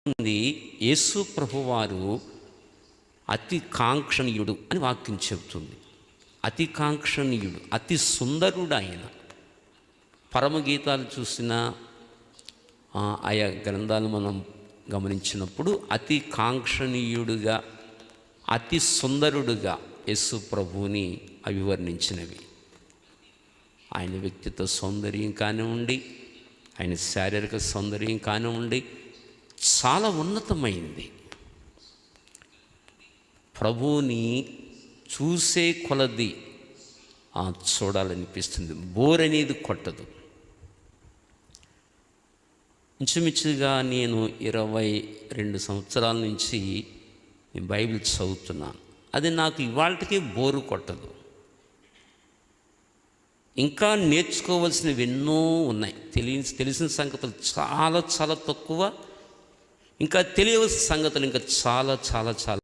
ఉంది. యేసు ప్రభువారు అతి కాంక్షణీయుడు అని వాక్యం చెబుతుంది. అతి కాంక్షణీయుడు, అతి సుందరుడు ఆయన. పరమగీతాలు చూసిన ఆయా గ్రంథాలు మనం గమనించినప్పుడు అతి కాంక్షణీయుడుగా, అతి సుందరుడుగా యేసు ప్రభువుని అభివర్ణించినవి. ఆయన వ్యక్తిత్వ సౌందర్యం కానివ్వండి, ఆయన శారీరక సౌందర్యం కానివ్వండి, చాలా ఉన్నతమైంది. ప్రభువుని చూసే కొలది చూడాలనిపిస్తుంది. బోర్ అనేది కొట్టదు. ఇంచుమించుగా నేను 22 సంవత్సరాల నుంచి నేను బైబిల్ చదువుతున్నాను. అది నాకు ఇవాళకే బోరు కొట్టదు. ఇంకా నేర్చుకోవాల్సినవి ఎన్నో ఉన్నాయి. తెలిసిన సంగతులు చాలా చాలా తక్కువ, ఇంకా తెలియవలసిన సంగతులు ఇంకా చాలా చాలా చాలా